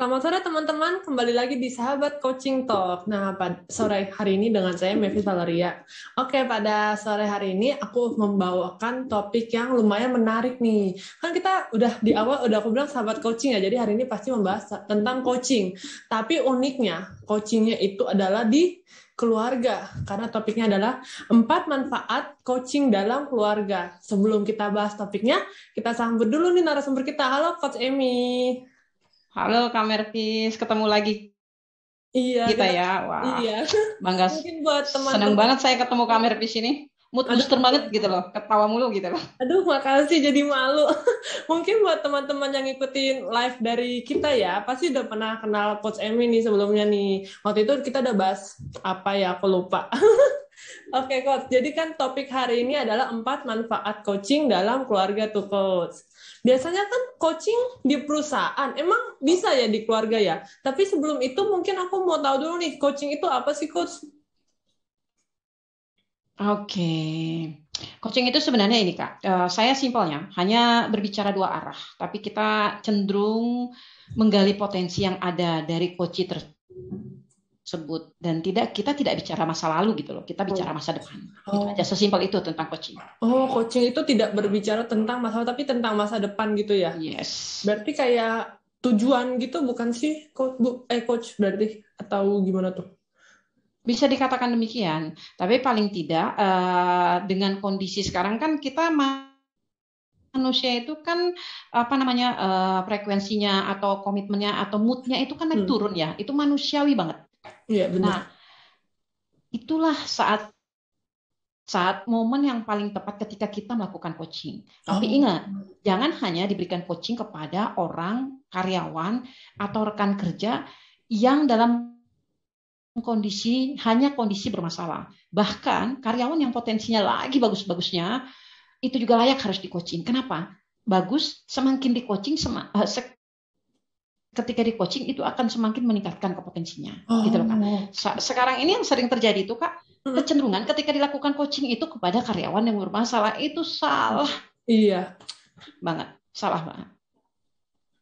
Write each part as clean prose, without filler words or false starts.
Selamat sore teman-teman, kembali lagi di Sahabat Coaching Talk. Nah, pada sore hari ini dengan saya Mevi Valeria. Oke, pada sore hari ini aku membawakan topik yang lumayan menarik nih. Kan kita udah di awal udah aku bilang sahabat coaching ya, jadi hari ini pasti membahas tentang coaching. Tapi uniknya, coachingnya itu adalah di keluarga, karena topiknya adalah 4 manfaat coaching dalam keluarga. Sebelum kita bahas topiknya, kita sambut dulu nih narasumber kita. Halo Coach Emi. Halo Kak Mervis, ketemu lagi Iya, kita kita ya. Wah, iya. bangga. Mungkin buat Seneng teman-teman. banget saya ketemu Kak Mervis ini. Mood Aduh, booster banget gitu loh, ketawa mulu gitu loh. aduh, makasih jadi malu. Mungkin buat teman-teman yang ngikutin live dari kita ya, pasti udah pernah kenal Coach Emmy nih sebelumnya nih. Waktu itu kita udah bahas apa ya, aku lupa. Oke, Coach. Jadi kan topik hari ini adalah 4 manfaat coaching dalam keluarga tuh, Coach. Biasanya kan coaching di perusahaan, emang bisa ya di keluarga ya? Tapi sebelum itu mungkin aku mau tahu dulu nih, coaching itu apa sih, Coach? Oke, coaching itu sebenarnya ini Kak, saya simpelnya hanya berbicara dua arah, tapi kita cenderung menggali potensi yang ada dari coach tersebut dan kita tidak bicara masa lalu gitu loh, kita bicara masa depan. Itu aja, Oh. sesimpel itu tentang coaching. Oh, coaching itu tidak berbicara tentang masalah, tapi tentang masa depan gitu ya. Yes. Berarti kayak tujuan gitu bukan sih, coach berarti atau gimana tuh? Bisa dikatakan demikian, tapi paling tidak dengan kondisi sekarang kan kita manusia itu kan apa namanya frekuensinya atau komitmennya atau moodnya itu kan naik Hmm, turun ya, itu manusiawi banget. iya Nah, benar. itulah saat saat momen yang paling tepat ketika kita melakukan coaching. Tapi Oh, ingat, jangan hanya diberikan coaching kepada orang karyawan atau rekan kerja yang dalam kondisi bermasalah. Bahkan karyawan yang potensinya lagi bagus-bagusnya itu juga layak harus di coaching. Kenapa? Bagus, semakin di coaching ketika di coaching itu akan semakin meningkatkan kompetensinya, gitu loh Kak. oh, Sekarang ini yang sering terjadi itu Kak, hmm, kecenderungan ketika dilakukan coaching itu kepada karyawan yang bermasalah itu salah iya, banget, salah banget.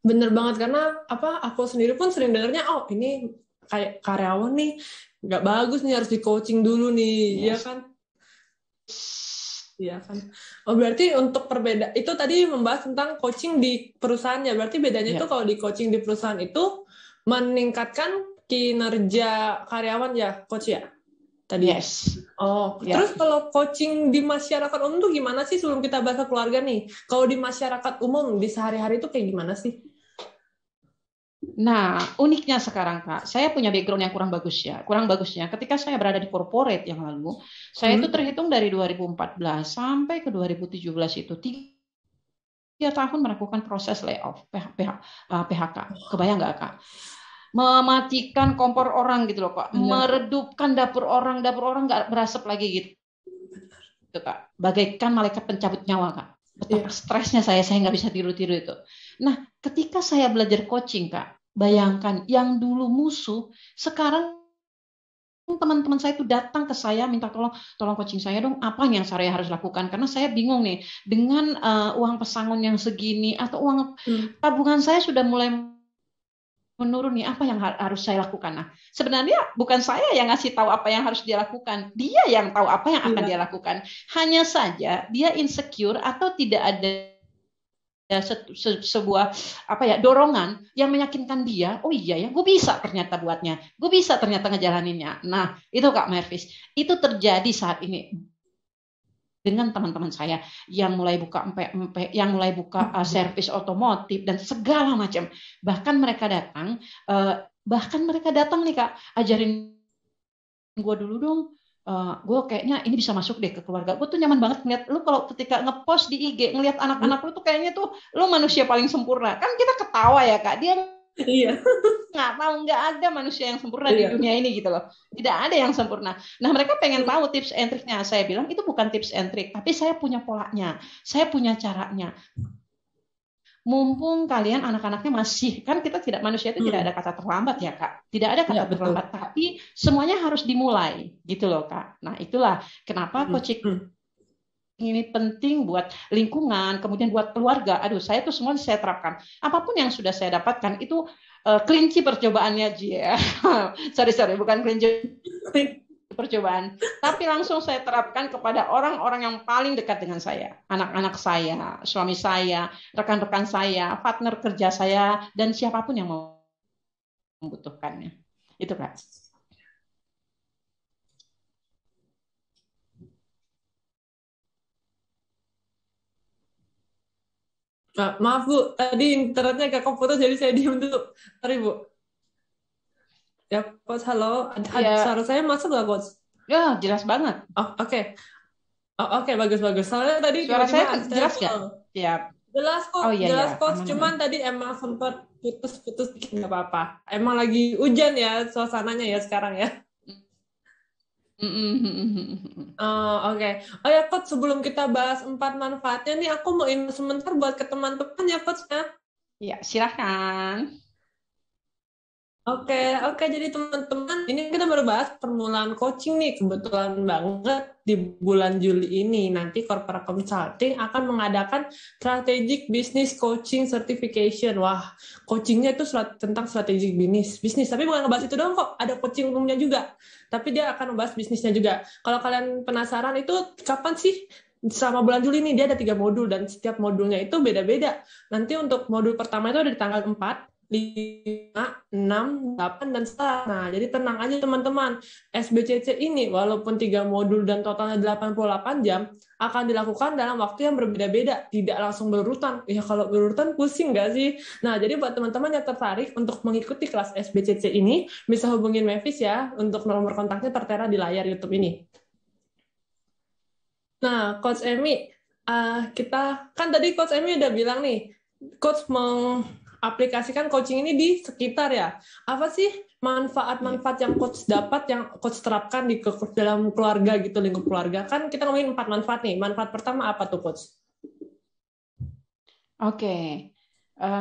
bener banget karena apa? Aku sendiri pun sering dengarnya, oh ini kayak karyawan nih nggak bagus nih harus di coaching dulu nih, ya Yes. kan? Iya kan. Oh berarti untuk perbeda itu tadi membahas tentang coaching di perusahaan ya. Berarti bedanya itu Ya. kalau di coaching di perusahaan itu meningkatkan kinerja karyawan ya, coach ya tadi. Yes. Oh, terus Ya. kalau coaching di masyarakat umum tuh gimana sih sebelum kita bahas ke keluarga nih? Kalau di masyarakat umum di sehari-hari itu kayak gimana sih? Nah, uniknya sekarang Kak, saya punya background yang kurang bagus ya. Kurang bagusnya ketika saya berada di corporate yang lalu, saya itu Hmm? terhitung dari 2014 sampai ke 2017 itu 3 tahun melakukan proses layoff PHK. Kebayang nggak Kak? Mematikan kompor orang gitu loh Kak, Bener. meredupkan dapur orang nggak berasap lagi gitu Kak. Bagaikan malaikat pencabut nyawa Kak. Betapa Iya. stresnya saya nggak bisa tidur-tidur itu. Nah, ketika saya belajar coaching Kak, bayangkan yang dulu musuh, sekarang teman-teman saya itu datang ke saya minta tolong coaching saya dong, apa yang saya harus lakukan karena saya bingung nih dengan uang pesangon yang segini atau uang Hmm. tabungan saya sudah mulai menurun nih, apa yang harus saya lakukan. Nah, sebenarnya bukan saya yang ngasih tahu apa yang harus dia lakukan, dia yang tahu apa yang akan dia Iya. lakukan. Hanya saja dia insecure atau tidak ada sebuah apa ya dorongan yang meyakinkan dia, oh iya ya, gue bisa ternyata buatnya, gue bisa ternyata ngejalaninnya. Nah, itu Kak Mervis, itu terjadi saat ini dengan teman-teman saya yang mulai buka empe-empe, yang mulai buka servis otomotif dan segala macam. Bahkan mereka datang nih Kak, ajarin gue dulu dong. Gue kayaknya ini bisa masuk deh ke keluarga. Gue tuh nyaman banget ngeliat lu kalau ketika ngepost di IG ngeliat anak-anak lu tuh kayaknya tuh lu manusia paling sempurna. Kan kita ketawa ya Kak. Dia Iya. nggak ada manusia yang sempurna di Iya. dunia ini gitu loh. Tidak ada yang sempurna. Nah mereka pengen tahu tips and triknya. Saya bilang itu bukan tips and trik, tapi saya punya polanya, saya punya caranya. Mumpung kalian anak-anaknya masih, kan kita tidak manusia itu tidak Hmm. ada kata terlambat ya Kak. Tidak ada Iya kata betul. terlambat, tapi semuanya harus dimulai gitu loh Kak. Nah itulah kenapa Hmm. coaching Hmm. ini penting buat lingkungan, kemudian buat keluarga. Aduh, saya tuh semua saya terapkan. Apapun yang sudah saya dapatkan itu kelinci percobaannya Ji. Sorry, bukan kelinci percobaan, tapi langsung saya terapkan kepada orang-orang yang paling dekat dengan saya, anak-anak saya, suami saya, rekan-rekan saya, partner kerja saya, dan siapapun yang membutuhkannya. Itu Kak. Maaf Bu, tadi internetnya agak keputus jadi saya diam dulu. Sorry Bu. Ya Coach, halo. Ya, Suara saya masuk nggak Coach? ya jelas banget. Oh oke. Oh, oke, bagus-bagus. Soalnya tadi Suara tiba-tiba saya saya jelas nggak? Ya. Oh iya ya, jelas Coach. Cuman aman-aman. tadi emang sempat putus-putus dikit nggak apa-apa. Emang lagi hujan ya suasananya ya sekarang ya. Oke. Oh ya Coach, sebelum kita bahas 4 manfaatnya nih, aku mau info sebentar buat ke teman-teman ya Coach ya. Ya, silahkan. Oke, oke. Jadi teman-teman, ini kita baru bahas permulaan coaching nih. Kebetulan banget di bulan Juli ini nanti Corporate Consulting akan mengadakan Strategic Business Coaching Certification. Wah, coachingnya itu tentang strategic bisnis. Tapi bukan ngebahas itu doang kok. Ada coaching umumnya juga. Tapi dia akan membahas bisnisnya juga. Kalau kalian penasaran itu kapan sih? Selama bulan Juli ini dia ada 3 modul dan setiap modulnya itu beda-beda. Nanti untuk modul pertama itu ada di tanggal 4, 5, 6, 8, dan setelah. Nah, jadi tenang aja teman-teman. SBCC ini walaupun 3 modul dan totalnya 88 jam, akan dilakukan dalam waktu yang berbeda-beda, tidak langsung berurutan. Ya kalau berurutan pusing nggak sih? Nah, jadi buat teman-teman yang tertarik untuk mengikuti kelas SBCC ini, bisa hubungin Mavis ya, untuk nomor kontaknya tertera di layar YouTube ini. Nah, Coach Emi, kita kan tadi Coach Emi udah bilang nih, Coach mengaplikasikan coaching ini di sekitar ya. Apa sih manfaat-manfaat yang Coach dapat, yang Coach terapkan di dalam keluarga gitu, lingkup keluarga? Kan kita ngomongin 4 manfaat nih. Manfaat pertama apa tuh, Coach? Oke.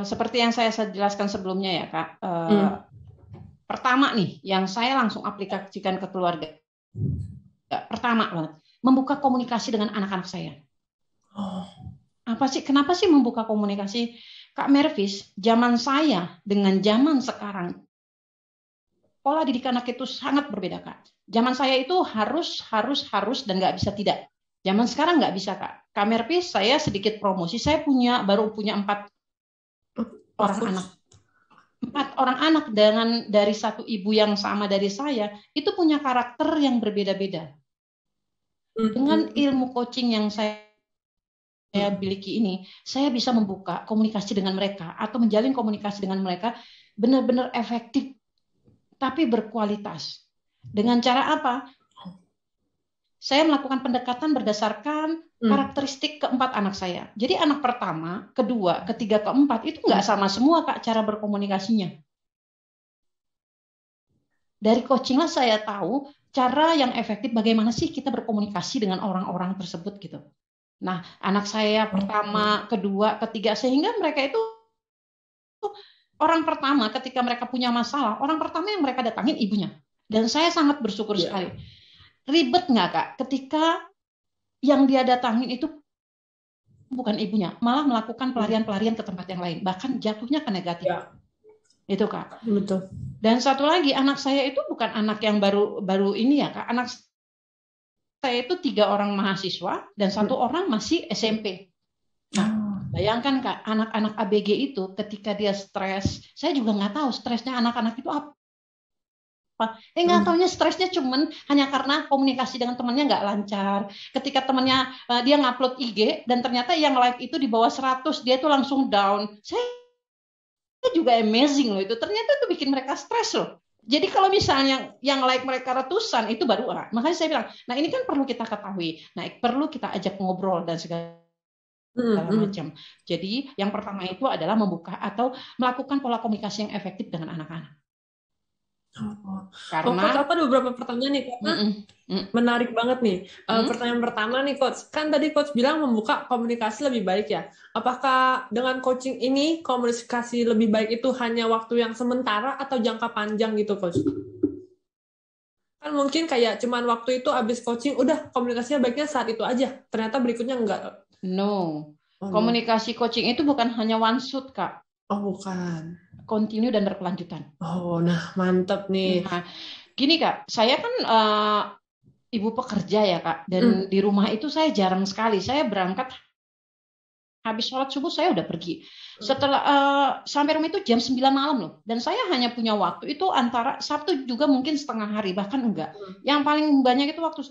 Seperti yang saya jelaskan sebelumnya ya, Kak. Pertama nih, yang saya langsung aplikasikan ke keluarga. Pertama banget, membuka komunikasi dengan anak-anak saya. Kenapa sih membuka komunikasi? Kak Mervis, zaman saya dengan zaman sekarang, pola didik anak itu sangat berbeda, Kak. Zaman saya itu harus, dan nggak bisa tidak. Zaman sekarang nggak bisa, Kak. Kak Mervis, saya sedikit promosi, saya baru punya 4 orang anak. 4 orang anak dari satu ibu yang sama dari saya, itu punya karakter yang berbeda-beda. Dengan ilmu coaching yang saya miliki ini, saya bisa membuka komunikasi dengan mereka atau menjalin komunikasi dengan mereka benar-benar efektif, tapi berkualitas. Dengan cara apa? Saya melakukan pendekatan berdasarkan karakteristik keempat anak saya. Jadi anak pertama, kedua, ketiga, keempat itu nggak sama semua Kak cara berkomunikasinya. Dari coaching lah saya tahu cara yang efektif bagaimana sih kita berkomunikasi dengan orang-orang tersebut gitu. Nah, anak saya pertama, kedua, ketiga, sehingga mereka itu orang pertama ketika mereka punya masalah, orang pertama yang mereka datangin ibunya. Dan saya sangat bersyukur sekali. Ribet nggak Kak ketika yang dia datangin itu bukan ibunya, malah melakukan pelarian-pelarian ke tempat yang lain, bahkan jatuhnya ke negatif. Itu Kak. Betul. Dan satu lagi, anak saya itu bukan anak yang baru ini ya Kak. Anak saya itu 3 orang mahasiswa dan 1 orang masih SMP. Nah, bayangkan Kak, anak-anak ABG itu ketika dia stres, saya juga nggak tahu stresnya anak-anak itu apa. Nggak taunya stresnya cuman hanya karena komunikasi dengan temannya nggak lancar. Ketika temannya dia ngupload IG dan ternyata yang like itu di bawah 100, dia itu langsung down. Saya juga amazing loh itu. Ternyata itu bikin mereka stres loh. Jadi kalau misalnya yang like mereka ratusan itu baru makanya saya bilang, nah ini kan perlu kita ketahui. Nah, perlu kita ajak ngobrol dan segala macam. Jadi yang pertama itu adalah membuka atau melakukan pola komunikasi yang efektif dengan anak-anak. Karena Coach, aku ada beberapa pertanyaan nih karena menarik banget nih. Pertanyaan pertama nih Coach, kan tadi Coach bilang membuka komunikasi lebih baik ya. Apakah dengan coaching ini komunikasi lebih baik itu hanya waktu yang sementara atau jangka panjang gitu Coach? Kan mungkin kayak cuman waktu itu habis coaching udah komunikasinya baiknya saat itu aja. Ternyata berikutnya enggak. No. Komunikasi coaching itu bukan hanya one shot, Kak. Oh, bukan. kontinu dan berkelanjutan. Oh, nah mantap nih. Nah, gini Kak, saya kan ibu pekerja ya Kak, Mm, dan di rumah itu saya jarang sekali. Saya berangkat habis sholat subuh saya udah pergi. Setelah sampai rumah itu jam 9 malam loh. Dan saya hanya punya waktu itu antara Sabtu juga mungkin setengah hari, bahkan enggak. Yang paling banyak itu waktu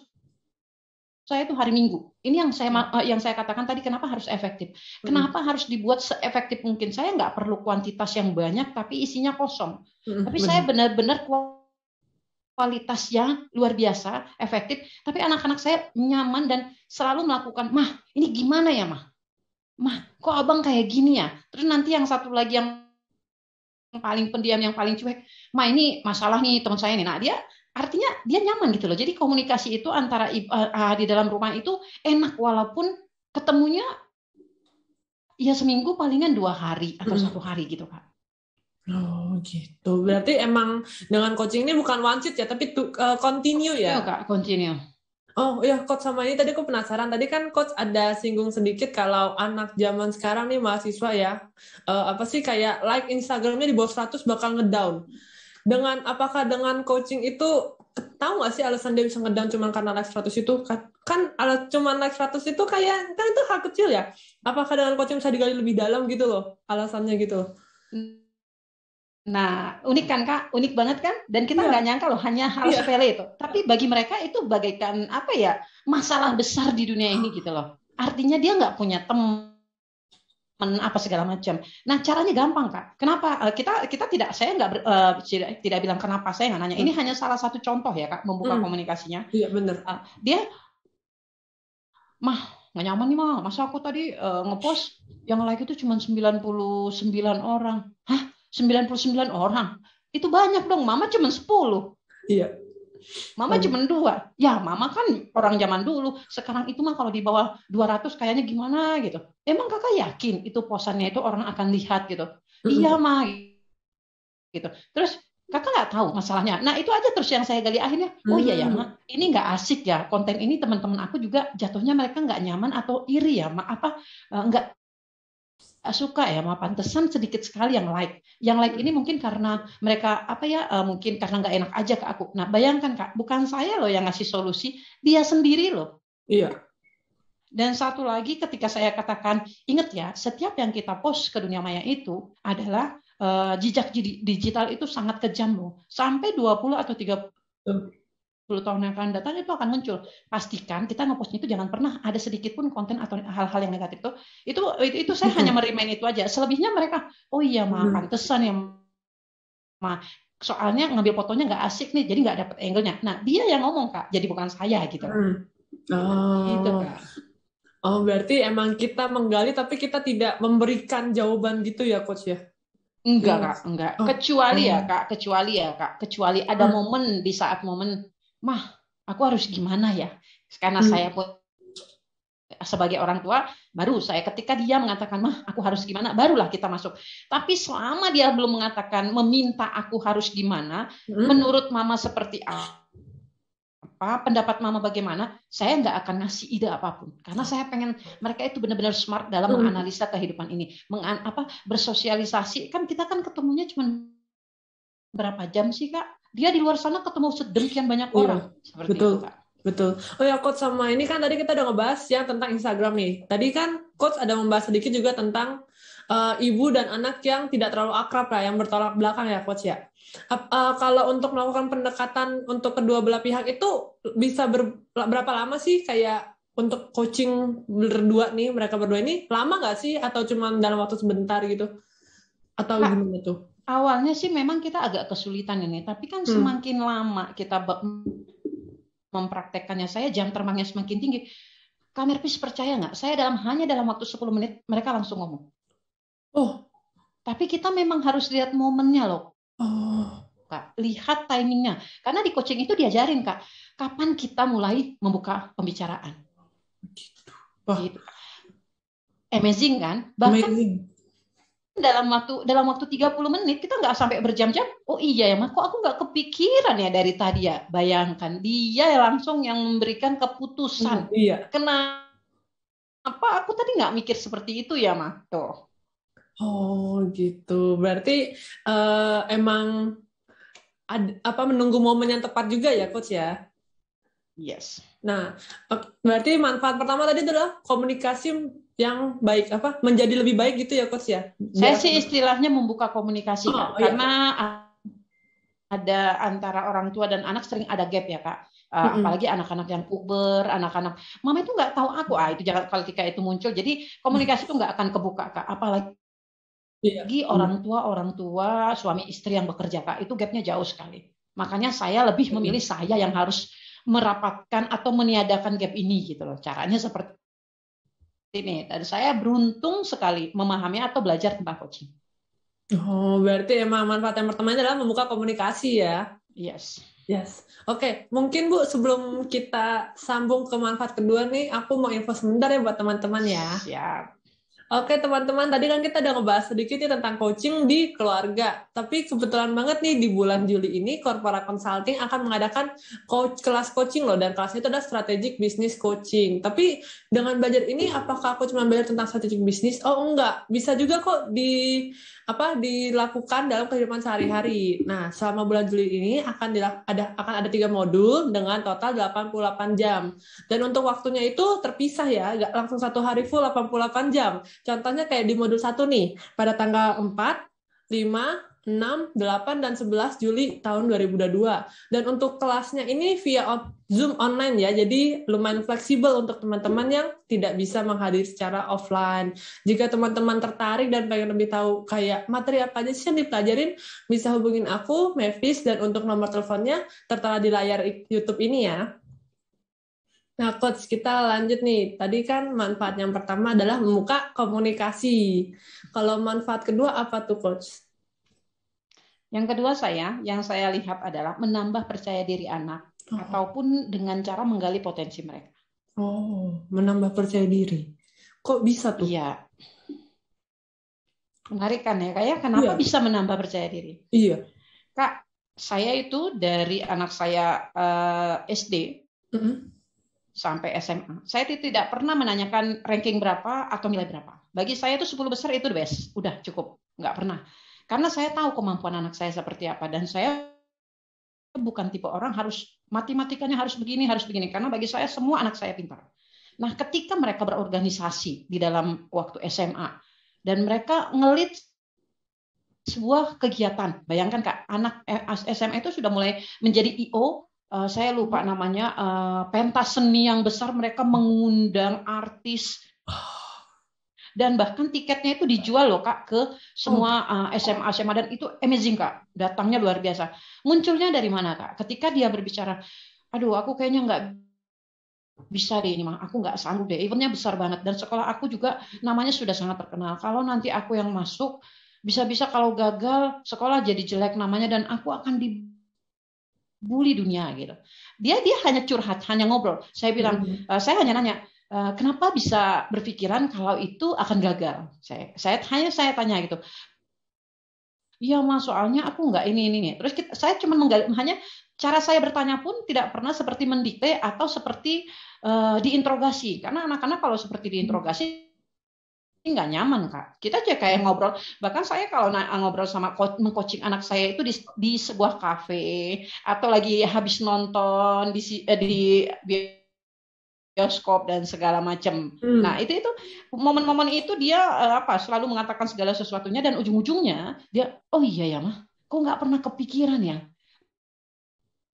saya itu hari Minggu. Ini yang saya katakan tadi kenapa harus efektif. mm, Kenapa harus dibuat seefektif mungkin. Saya nggak perlu kuantitas yang banyak tapi isinya kosong. Tapi saya benar. benar-benar kualitasnya luar biasa, efektif. Tapi anak-anak saya nyaman dan selalu melakukan, mah ini gimana ya mah? Mah kok abang kayak gini ya? Terus nanti yang satu lagi yang paling pendiam, yang paling cuek, mah ini masalah nih teman saya nih. Nah dia artinya dia nyaman gitu loh. Jadi komunikasi itu antara di dalam rumah itu enak walaupun ketemunya ya seminggu palingan 2 hari atau Mm. 1 hari gitu Kak. Oh gitu. Berarti emang dengan coaching ini bukan one sheet ya, tapi continue Continue ya. Kak, continue. Oh ya, coach sama ini tadi aku penasaran. Tadi kan coach ada singgung sedikit kalau anak zaman sekarang nih mahasiswa ya, apa sih kayak like Instagramnya di bawah 100 bakal ngedown. Apakah dengan coaching itu tahu nggak sih alasan dia bisa ngedown cuma karena like 100 itu kan cuma like 100 itu kayak kan itu hal kecil ya. Apakah dengan coaching bisa digali lebih dalam gitu loh alasannya gitu? Nah, unik kan Kak? Unik banget kan? Dan kita nggak Iya, nyangka loh, hanya hal iya. sepele itu. Tapi bagi mereka itu bagaikan apa ya? Masalah besar di dunia ini gitu loh. Artinya dia nggak punya teman apa segala macam. Nah, caranya gampang Kak. Kenapa? Kita tidak, saya nggak tidak bilang kenapa saya nggak nanya. Ini Hmm, hanya salah satu contoh ya Kak, membuka hmm, komunikasinya. iya bener. Dia mah nggak nyaman nih mah. Masa aku tadi ngepost yang like itu cuma 99 orang. Hah? 99 orang? Itu banyak dong. Mama cuma 10. Iya. Mama Waduh. cuma 2. Ya, mama kan orang zaman dulu. Sekarang itu mah kalau di bawah 200 kayaknya gimana gitu. Emang kakak yakin itu posannya itu orang akan lihat gitu? Iya Mm-mm. mah gitu. Terus kakak nggak tahu masalahnya. Nah itu aja terus yang saya gali akhirnya. Oh iya ya mak, Hmm. ini nggak asik ya konten ini teman-teman aku juga jatuhnya mereka nggak nyaman atau iri ya mak apa nggak suka ya mak pantesan sedikit sekali yang like. Yang like ini mungkin karena mereka apa ya mungkin karena nggak enak aja ke aku. Nah bayangkan kak, bukan saya loh yang ngasih solusi, dia sendiri loh. Iya. Dan satu lagi ketika saya katakan, ingat ya, setiap yang kita post ke dunia maya itu adalah jejak digital itu sangat kejam loh. Sampai 20 atau 30 tahun yang akan datang itu akan muncul. Pastikan kita ngepostnya itu jangan pernah ada sedikit pun konten atau hal-hal yang negatif tuh. Itu saya hanya Betul. merimain itu aja. Selebihnya mereka, oh iya mah Hmm. pantesan ya mah. Soalnya ngambil fotonya nggak asik nih, jadi nggak dapet angle-nya. Nah dia yang ngomong kak, jadi bukan saya gitu. Hmm. Gitu Oh. kak. Oh, berarti emang kita menggali tapi kita tidak memberikan jawaban gitu ya, Coach ya? Iya Enggak, nggak Kak, sih? enggak. Oh, Kecuali oh. ya, Kak, kecuali ada Hmm. momen di saat momen, mah, aku harus gimana ya? Karena saya Hmm. pun sebagai orang tua, baru saya ketika dia mengatakan, mah, aku harus gimana, barulah kita masuk. Tapi selama dia belum mengatakan, meminta aku harus gimana, Hmm. menurut mama seperti apa, pendapat mama bagaimana, saya nggak akan ngasih ide apapun. Karena saya pengen mereka itu benar-benar smart dalam Hmm. menganalisa kehidupan ini. Bersosialisasi, kan kita kan ketemunya cuma berapa jam sih Kak? Dia di luar sana ketemu sedemikian banyak Iya, orang. Seperti betul. itu Kak. Betul. Oh ya, Coach, sama ini kan tadi kita udah ngebahas ya tentang Instagram nih. Tadi kan Coach ada membahas sedikit juga tentang ibu dan anak yang tidak terlalu akrab lah, yang bertolak belakang ya, Coach ya. Kalau untuk melakukan pendekatan untuk kedua belah pihak itu bisa berapa lama sih kayak untuk coaching berdua nih, mereka berdua ini lama nggak sih? Atau cuma dalam waktu sebentar gitu? Atau Kak, gimana tuh? awalnya sih memang kita agak kesulitan ini, tapi kan Hmm. semakin lama kita mempraktekkannya, saya jam terbangnya semakin tinggi. Kak Mirpis percaya nggak? Saya hanya dalam waktu 10 menit mereka langsung ngomong. Oh, Tapi kita memang harus lihat momennya loh, oh, Kak. Lihat timingnya. Karena di coaching itu diajarin, Kak, kapan kita mulai membuka pembicaraan. gitu. Wah, Gitu. Amazing kan? Bahkan amazing. dalam waktu 30 menit kita nggak sampai berjam-jam. Oh iya ya, kok aku nggak kepikiran ya dari tadi ya. Bayangkan dia langsung yang memberikan keputusan. Iya. Kenapa aku tadi nggak mikir seperti itu ya, Mak? Tuh. Oh gitu. Berarti emang menunggu momen yang tepat juga ya coach ya. Yes. Nah, berarti manfaat pertama tadi adalah komunikasi yang baik, menjadi lebih baik gitu ya coach ya. Saya Biar sih istilahnya membuka komunikasi, Kak. oh iya Karena coach. ada antara orang tua dan anak sering ada gap ya, Kak. Mm-mm. Apalagi anak-anak yang puber, anak-anak, mama itu nggak tahu aku, itu jangan kalau ketika itu muncul. Jadi komunikasi itu nggak akan kebuka, Kak. Apalagi Iya. Benar. orang tua, suami istri yang bekerja, Kak. Itu gapnya jauh sekali. Makanya saya lebih memilih saya yang harus merapatkan atau meniadakan gap ini gitu loh. Caranya seperti ini. Dan saya beruntung sekali memahami atau belajar tentang coaching. Oh, berarti emang manfaat yang pertama adalah membuka komunikasi ya. Yes. Yes. Oke, mungkin Bu, sebelum kita sambung ke manfaat kedua nih, aku mau info sebentar ya buat teman-teman ya. Siap. Oke teman-teman, tadi kan kita udah ngebahas sedikit ya tentang coaching di keluarga. Tapi kebetulan banget nih di bulan Juli ini Corpora Consulting akan mengadakan kelas coaching loh. Dan kelasnya itu adalah strategic business coaching. Tapi dengan belajar ini apakah aku cuma belajar tentang strategic business? Oh enggak, bisa juga kok dilakukan dalam kehidupan sehari-hari. Nah, selama bulan Juli ini akan ada 3 modul dengan total 88 jam. Dan untuk waktunya itu terpisah ya, nggak langsung satu hari full 88 jam. Contohnya kayak di modul 1 nih, pada tanggal 4, 5, 6, 8, dan 11 Juli tahun 2022. Dan untuk kelasnya ini via Zoom online ya, jadi lumayan fleksibel untuk teman-teman yang tidak bisa menghadiri secara offline. Jika teman-teman tertarik dan pengen lebih tahu kayak materi apa aja sih yang dipelajarin, bisa hubungin aku, Mavis, dan untuk nomor teleponnya tertera di layar YouTube ini ya. Nah, Coach, kita lanjut nih. Tadi kan manfaat yang pertama adalah membuka komunikasi. Kalau manfaat kedua apa tuh, Coach? Yang kedua yang saya lihat adalah menambah percaya diri anak Oh, ataupun dengan cara menggali potensi mereka. oh, menambah percaya diri. Kok bisa tuh? Iya, menarik kan ya, kayak kenapa Iya, bisa menambah percaya diri? iya. Kak, saya itu dari anak saya SD Mm-mm. sampai SMA, saya tidak pernah menanyakan ranking berapa atau nilai berapa. Bagi saya itu 10 besar itu the best, udah cukup, nggak pernah. Karena saya tahu kemampuan anak saya seperti apa dan saya bukan tipe orang harus matematikanya harus begini karena bagi saya semua anak saya pintar. Nah, ketika mereka berorganisasi di dalam waktu SMA dan mereka ngelit sebuah kegiatan, bayangkan Kak, anak SMA itu sudah mulai menjadi IO, saya lupa namanya, pentas seni yang besar, mereka mengundang artis dan bahkan tiketnya itu dijual loh Kak ke Oh, semua SMA dan itu amazing Kak, datangnya luar biasa. Munculnya dari mana Kak? Ketika dia berbicara, aduh aku kayaknya nggak bisa deh ini mah, aku nggak sanggup deh, eventnya besar banget dan sekolah aku juga namanya sudah sangat terkenal. Kalau nanti aku yang masuk, bisa-bisa kalau gagal sekolah jadi jelek namanya dan aku akan dibully dunia gitu. Dia hanya curhat, hanya ngobrol. Saya bilang, mm-mm. saya hanya nanya, kenapa bisa berpikiran kalau itu akan gagal? Saya tanya gitu. Iya mas, soalnya aku nggak ini nih. Terus saya cuma menggali, hanya cara saya bertanya pun tidak pernah seperti mendikte atau seperti diinterogasi. Karena anak-anak kalau seperti diinterogasi nggak nyaman kak. Kita aja kayak ngobrol. Bahkan saya kalau ngobrol sama mengcoaching anak saya itu di sebuah kafe atau lagi habis nonton di bioskop dan segala macam. Nah, Hmm. itu momen-momen itu dia selalu mengatakan segala sesuatunya dan ujung-ujungnya dia oh iya ya mah, kok nggak pernah kepikiran ya?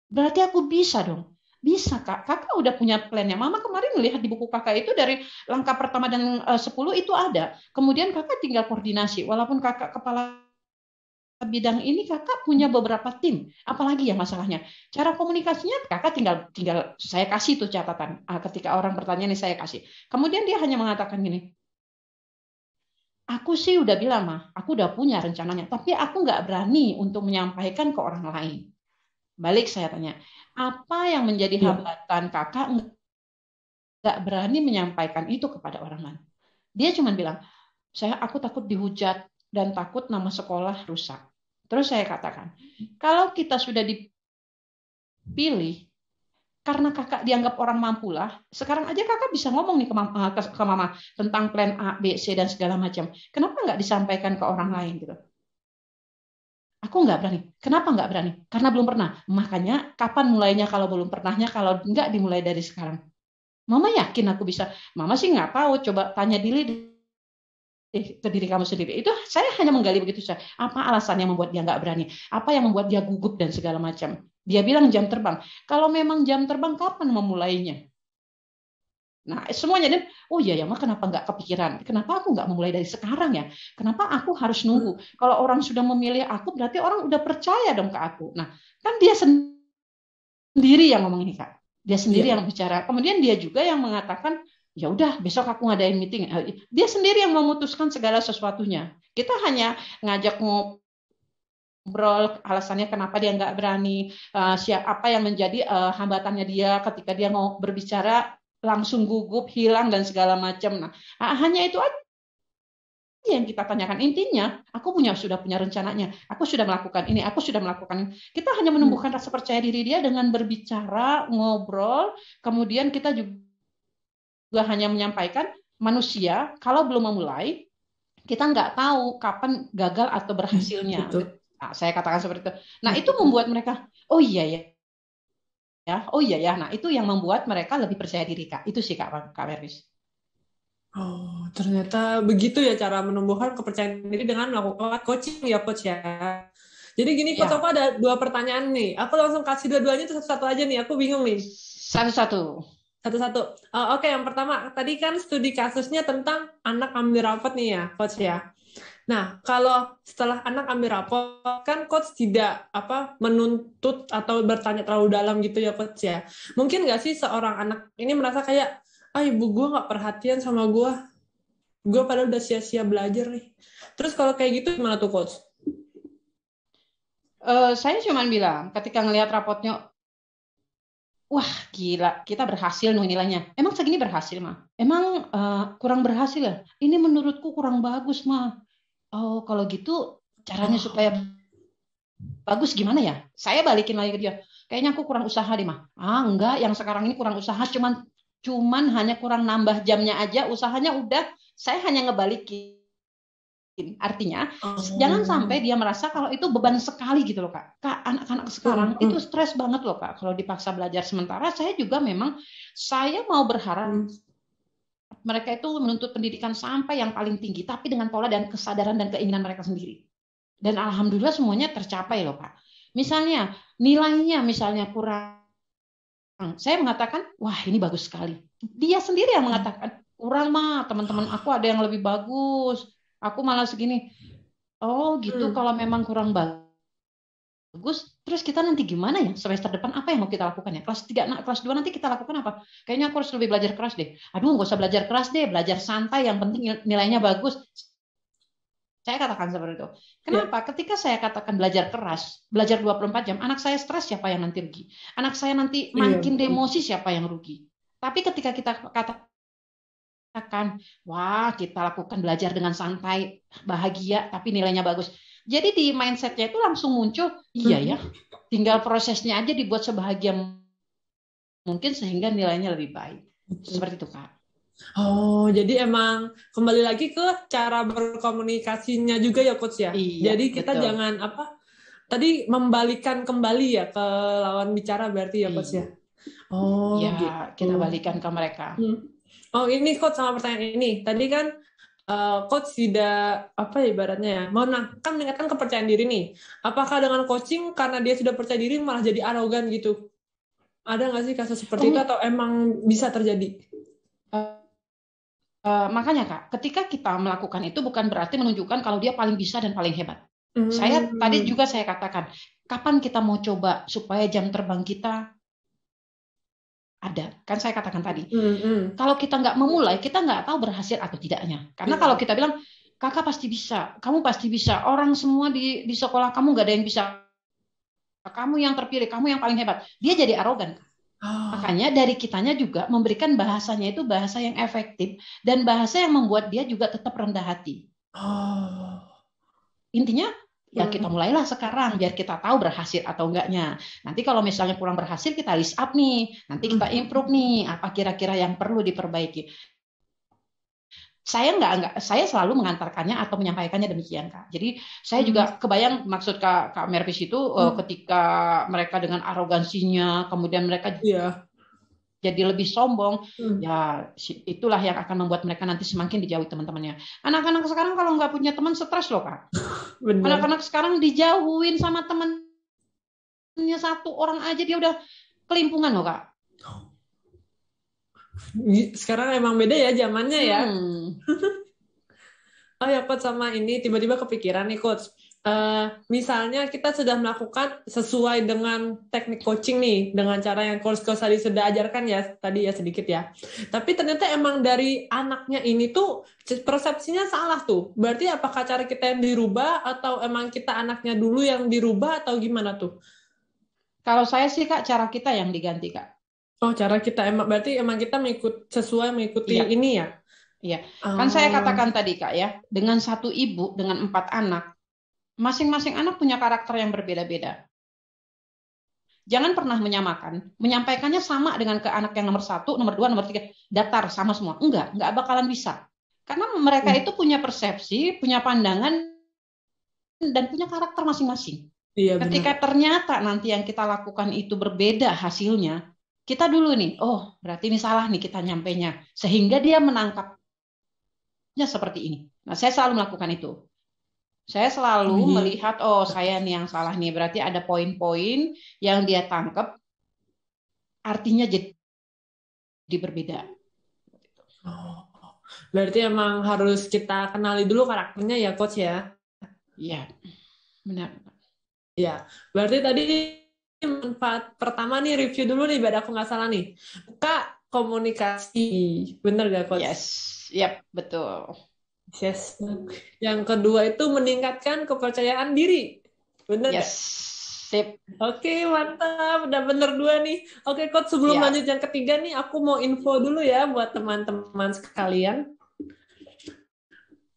Berarti aku bisa dong. Bisa kak, kakak udah punya plannya. Mama kemarin melihat di buku kakak itu dari langkah pertama dan 10 itu ada. Kemudian kakak tinggal koordinasi. Walaupun kakak kepala bidang ini kakak punya beberapa tim. Apalagi ya masalahnya? Cara komunikasinya kakak tinggal tinggal saya kasih tuh catatan. Ketika orang bertanya nih saya kasih. Kemudian dia hanya mengatakan gini, aku sih udah bilang mah, aku udah punya rencananya, tapi aku nggak berani untuk menyampaikan ke orang lain. Balik saya tanya, apa yang menjadi Iya. hambatan kakak nggak berani menyampaikan itu kepada orang lain? Dia cuma bilang, aku takut dihujat dan takut nama sekolah rusak. Terus saya katakan, kalau kita sudah dipilih, karena kakak dianggap orang mampu lah, sekarang aja kakak bisa ngomong nih ke mama tentang plan A, B, C dan segala macam. Kenapa nggak disampaikan ke orang lain gitu? Aku nggak berani. Kenapa nggak berani? Karena belum pernah. Makanya kapan mulainya kalau belum pernahnya? Kalau nggak dimulai dari sekarang. Mama yakin aku bisa. Mama sih nggak tahu. Coba tanya diri ke diri kamu sendiri. Itu saya hanya menggali begitu saja. Apa alasan yang membuat dia nggak berani? Apa yang membuat dia gugup dan segala macam? Dia bilang jam terbang. Kalau memang jam terbang, kapan memulainya? Nah, semuanya dan oh iya ya, mah kenapa nggak kepikiran? Kenapa aku nggak memulai dari sekarang ya? Kenapa aku harus nunggu? Kalau orang sudah memilih aku, berarti orang udah percaya dong ke aku. Nah, kan dia sendiri yang ngomong ini Kak. Dia sendiri Iya. yang bicara. Kemudian dia juga yang mengatakan, ya udah besok aku ngadain meeting. Dia sendiri yang memutuskan segala sesuatunya. Kita hanya ngajak ngobrol alasannya kenapa dia nggak berani, apa yang menjadi hambatannya dia ketika dia mau berbicara langsung gugup, hilang dan segala macam. Nah, hanya itu aja yang kita tanyakan. Intinya, sudah punya rencananya. Aku sudah melakukan ini, aku sudah melakukan ini. Kita hanya menumbuhkan rasa percaya diri dia dengan berbicara, ngobrol, kemudian kita juga hanya menyampaikan manusia kalau belum memulai, kita nggak tahu kapan gagal atau berhasilnya. Betul. Nah, saya katakan seperti itu. Nah, itu Betul. membuat mereka, oh iya ya, oh iya ya. Nah, itu yang membuat mereka lebih percaya diri, Kak. Itu sih, Kak Mervis. Oh, ternyata begitu ya cara menumbuhkan kepercayaan diri dengan melakukan coaching ya, Coach ya. Jadi gini, Coach, aku Ya, ada dua pertanyaan nih. Aku langsung kasih dua-duanya tuh satu-satu aja nih. Aku bingung nih. satu-satu. Satu-satu. Oke, yang pertama, tadi kan studi kasusnya tentang anak ambil rapot nih ya, Coach ya. Nah, kalau setelah anak ambil rapot, kan Coach tidak menuntut atau bertanya terlalu dalam gitu ya, Coach ya. Mungkin nggak sih seorang anak ini merasa kayak, ibu gue nggak perhatian sama gue padahal udah sia-sia belajar nih. Terus kalau kayak gitu gimana tuh, Coach? Saya cuma bilang, ketika ngelihat rapotnya, wah gila, kita berhasil nih nilainya. Emang segini berhasil, mah? Emang kurang berhasil ya? Ini menurutku kurang bagus, mah. Oh, kalau gitu caranya supaya Oh, bagus gimana ya? Saya balikin lagi ke dia. Kayaknya aku kurang usaha deh, mah. Enggak, yang sekarang ini kurang usaha, cuman hanya kurang nambah jamnya aja, usahanya udah saya hanya ngebalikin. Artinya, jangan sampai oh, dia merasa kalau itu beban sekali gitu loh, Kak. Kak, anak-anak sekarang itu stres banget loh, Kak, kalau dipaksa belajar. Sementara saya juga memang, saya mau berharap mereka itu menuntut pendidikan sampai yang paling tinggi, tapi dengan pola dan kesadaran dan keinginan mereka sendiri. Dan alhamdulillah semuanya tercapai loh, Pak. Misalnya, nilainya misalnya kurang, saya mengatakan, wah ini bagus sekali. Dia sendiri yang mengatakan, kurang mah, teman-teman aku ada yang lebih bagus. Aku malah segini. Oh gitu, kalau memang kurang bagus, terus kita nanti gimana ya? Semester depan apa yang mau kita lakukan ya? Kelas 3, kelas 2 nanti kita lakukan apa? Kayaknya aku harus lebih belajar keras deh. Aduh, nggak usah belajar keras deh, belajar santai, yang penting nilainya bagus. Saya katakan seperti itu. ya. Kenapa? Ketika saya katakan belajar keras, belajar 24 jam, anak saya stres, siapa yang nanti rugi? Anak saya nanti Iya, makin betul. demosi, siapa yang rugi? Tapi ketika kita katakan, wah kita lakukan belajar dengan santai, bahagia, tapi nilainya bagus. Jadi di mindsetnya itu langsung muncul, iya ya, tinggal prosesnya aja dibuat sebahagia mungkin sehingga nilainya lebih baik. Betul. Seperti itu, Kak. Oh, jadi emang kembali lagi ke cara berkomunikasinya juga ya, Coach ya. Iya, Jadi kita betul. jangan tadi membalikan kembali ya ke lawan bicara berarti ya, Coach ya. Iya, Oh, kita gitu. balikan ke mereka. Oh, ini Coach sama pertanyaan ini. Tadi kan Coach tidak ibaratnya ya, kan meningkatkan kepercayaan diri nih. Apakah dengan coaching karena dia sudah percaya diri malah jadi arogan gitu? Ada nggak sih kasus seperti itu Kemu- atau emang bisa terjadi? eh, makanya Kak, ketika kita melakukan itu bukan berarti menunjukkan kalau dia paling bisa dan paling hebat. Tadi Hmm. juga saya katakan, kapan kita mau coba supaya jam terbang kita ada? Kan saya katakan tadi, Hmm, hmm. kalau kita nggak memulai, kita nggak tahu berhasil atau tidaknya. Karena kalau Iya. kita bilang, kakak pasti bisa, kamu pasti bisa, orang semua di sekolah kamu nggak ada yang bisa, kamu yang terpilih, kamu yang paling hebat. Dia jadi arogan. Oh. Makanya dari kitanya juga memberikan bahasanya itu bahasa yang efektif dan bahasa yang membuat dia juga tetap rendah hati. Oh. Intinya, Ya kita mulailah sekarang biar kita tahu berhasil atau enggaknya. Nanti kalau misalnya kurang berhasil kita list up nih. Nanti kita improve nih apa kira-kira yang perlu diperbaiki. Saya selalu mengantarkannya atau menyampaikannya demikian, Kak. Jadi saya juga kebayang maksud Kak Mervis itu ketika mereka dengan arogansinya, kemudian mereka Iya. jadi lebih sombong, ya itulah yang akan membuat mereka nanti semakin dijauhi teman-temannya. Anak-anak sekarang kalau nggak punya teman stres loh, Kak. Bener. Anak-anak sekarang dijauhin sama temannya satu orang aja dia udah kelimpungan loh, Kak. Sekarang emang beda ya zamannya ya. Hmm. Oh ya coach, sama ini tiba-tiba kepikiran nih coach. Misalnya kita sudah melakukan sesuai dengan teknik coaching nih, dengan cara yang coach tadi sudah ajarkan ya, tadi ya sedikit ya. Tapi ternyata emang dari anaknya ini tuh persepsinya salah tuh. Berarti apakah cara kita yang dirubah atau emang kita anaknya dulu yang dirubah atau gimana tuh? Kalau saya sih Kak, cara kita yang diganti Kak. Oh, cara kita emang berarti emang kita mengikuti Iya, ini ya. iya. Kan saya Oh, katakan tadi Kak ya, dengan satu ibu dengan 4 anak, masing-masing anak punya karakter yang berbeda-beda. Jangan pernah menyamakan, menyampaikannya sama dengan ke anak yang nomor 1, nomor 2, nomor 3, datar sama semua. Enggak bakalan bisa. Karena mereka itu punya persepsi, punya pandangan, dan punya karakter masing-masing. iya benar. Ketika ternyata nanti yang kita lakukan itu berbeda hasilnya, kita dulu nih, oh berarti ini salah nih kita nyampainya. Sehingga dia menangkapnya seperti ini. Nah, saya selalu melakukan itu. Saya Oh selalu iya. melihat, oh saya nih yang salah nih. Berarti ada poin-poin yang dia tangkap, artinya jadi berbeda. Oh, berarti emang harus kita kenali dulu karakternya ya coach ya. Iya, benar. Ya, berarti tadi manfaat pertama nih review dulu nih, biar aku nggak salah nih. Kak, komunikasi. Bener gak, Coach? Yes, yap, betul. Yes. Yang kedua itu meningkatkan kepercayaan diri. Bener Yes, gak? sip, Oke, mantap. Udah bener dua nih. Oke, Coach, sebelum siap. lanjut yang ketiga nih, aku mau info dulu ya buat teman-teman sekalian.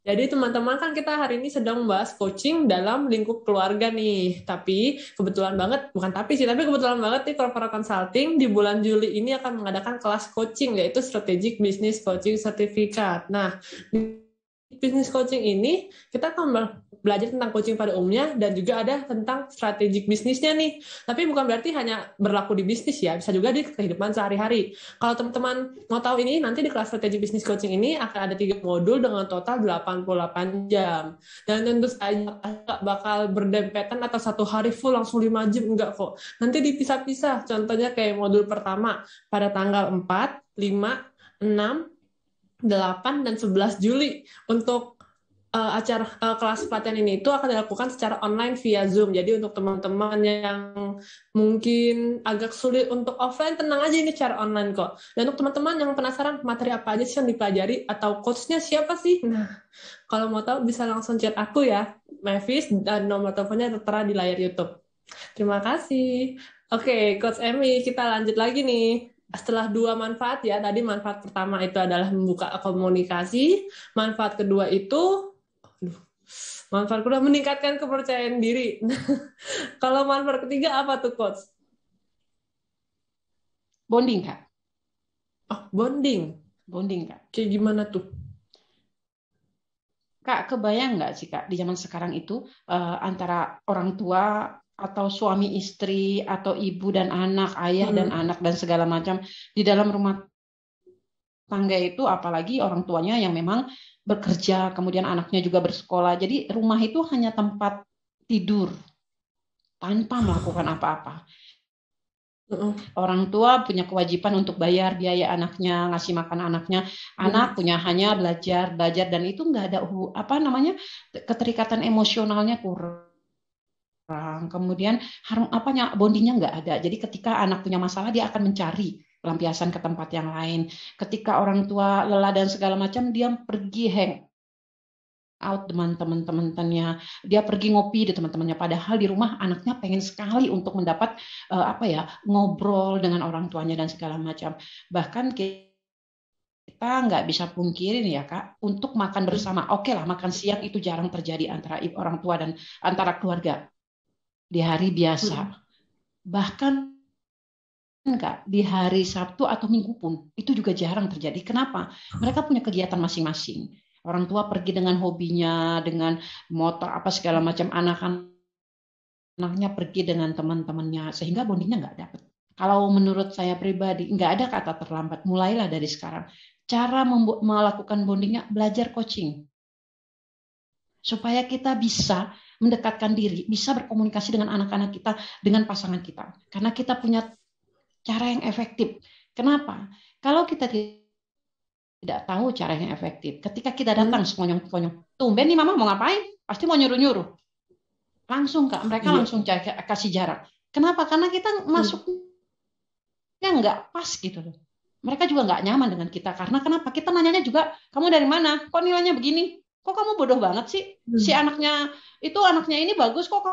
Jadi teman-teman kan kita hari ini sedang membahas coaching dalam lingkup keluarga nih. Tapi kebetulan banget, bukan tapi sih, tapi kebetulan banget nih Corporate Consulting di bulan Juli ini akan mengadakan kelas coaching yaitu Strategic Business Coaching Certificate. Nah, di business coaching ini kita akan belajar tentang coaching pada umumnya dan juga ada tentang strategic bisnisnya nih. Tapi bukan berarti hanya berlaku di bisnis ya, bisa juga di kehidupan sehari-hari. Kalau teman-teman mau tahu ini, nanti di kelas strategic business coaching ini akan ada 3 modul dengan total 88 jam. Dan tentu saja nggak bakal berdempetan atau satu hari full langsung 5 jam, enggak kok. Nanti dipisah-pisah, contohnya kayak modul pertama pada tanggal 4, 5, 6, 8 dan 11 Juli untuk acara kelas pelatihan ini itu akan dilakukan secara online via Zoom. Jadi untuk teman-teman yang mungkin agak sulit untuk offline, tenang aja ini cara online kok. Dan untuk teman-teman yang penasaran materi apa aja sih yang dipelajari atau coachnya siapa sih? Nah, kalau mau tahu bisa langsung chat aku ya, Mavis, dan nomor teleponnya tertera di layar YouTube. Terima kasih. Oke, Coach Emmy, kita lanjut lagi nih. Setelah 2 manfaat ya, tadi manfaat pertama itu adalah membuka komunikasi, manfaat kedua itu, manfaat kedua meningkatkan kepercayaan diri. Kalau manfaat ketiga apa tuh, Coach? Bonding, Kak. Oh, bonding. Bonding, Kak. Kayak gimana tuh? Kak, kebayang nggak sih, Kak, di zaman sekarang itu antara orang tua atau suami istri atau ibu dan anak, ayah dan Hmm. anak dan segala macam di dalam rumah tangga itu, apalagi orang tuanya yang memang bekerja, kemudian anaknya juga bersekolah. Jadi rumah itu hanya tempat tidur tanpa melakukan apa-apa. Orang tua punya kewajiban untuk bayar biaya anaknya, ngasih makan anaknya. Anak Benar. punya hanya belajar, belajar dan itu nggak ada apa namanya keterikatan emosionalnya kurang. Kemudian apanya bondingnya nggak ada. Jadi ketika anak punya masalah dia akan mencari pelampiasan ke tempat yang lain. Ketika orang tua lelah dan segala macam dia pergi hang out dengan teman-temannya, dia pergi ngopi di teman-temannya. Padahal di rumah anaknya pengen sekali untuk mendapat apa ya ngobrol dengan orang tuanya dan segala macam. Bahkan kita nggak bisa pungkirin ya Kak, untuk makan bersama. Oke lah, makan siang itu jarang terjadi antara orang tua dan antara keluarga di hari biasa. Bahkan Kak, di hari Sabtu atau Minggu pun itu juga jarang terjadi. Kenapa? Mereka punya kegiatan masing-masing. Orang tua pergi dengan hobinya, dengan motor apa segala macam, anak-anaknya pergi dengan teman-temannya, sehingga bondingnya nggak dapet. Kalau menurut saya pribadi, nggak ada kata terlambat. Mulailah dari sekarang. Cara melakukan bondingnya, belajar coaching. Supaya kita bisa mendekatkan diri, bisa berkomunikasi dengan anak-anak kita, dengan pasangan kita. Karena kita punya cara yang efektif. Kenapa? Kalau kita tidak tahu cara yang efektif, ketika kita datang sekonyong-konyong, tumben nih mama mau ngapain? Pasti mau nyuruh-nyuruh. Langsung Kak, mereka Iya. langsung kasih jarak. Kenapa? Karena kita masuknya nggak pas gitu loh. Mereka juga nggak nyaman dengan kita. Karena kenapa? Kita nanyanya juga, kamu dari mana? Kok nilainya begini? Kok kamu bodoh banget sih? Si anaknya ini bagus, kok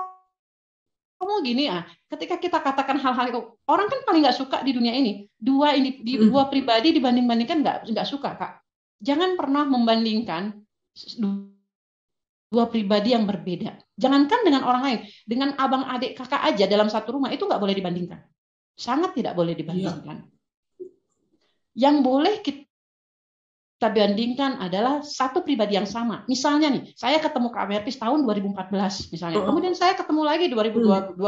kamu gini ah. Ketika kita katakan hal-hal itu, orang kan paling nggak suka di dunia ini. Dua pribadi dibanding-bandingkan nggak suka Kak. Jangan pernah membandingkan dua pribadi yang berbeda. Jangankan dengan orang lain, dengan abang, adik, kakak aja dalam satu rumah itu nggak boleh dibandingkan. Sangat tidak boleh dibandingkan. Yang boleh kita bandingkan adalah satu pribadi yang sama. Misalnya nih, saya ketemu Kak Merpis tahun 2014 misalnya. Kemudian saya ketemu lagi 2022.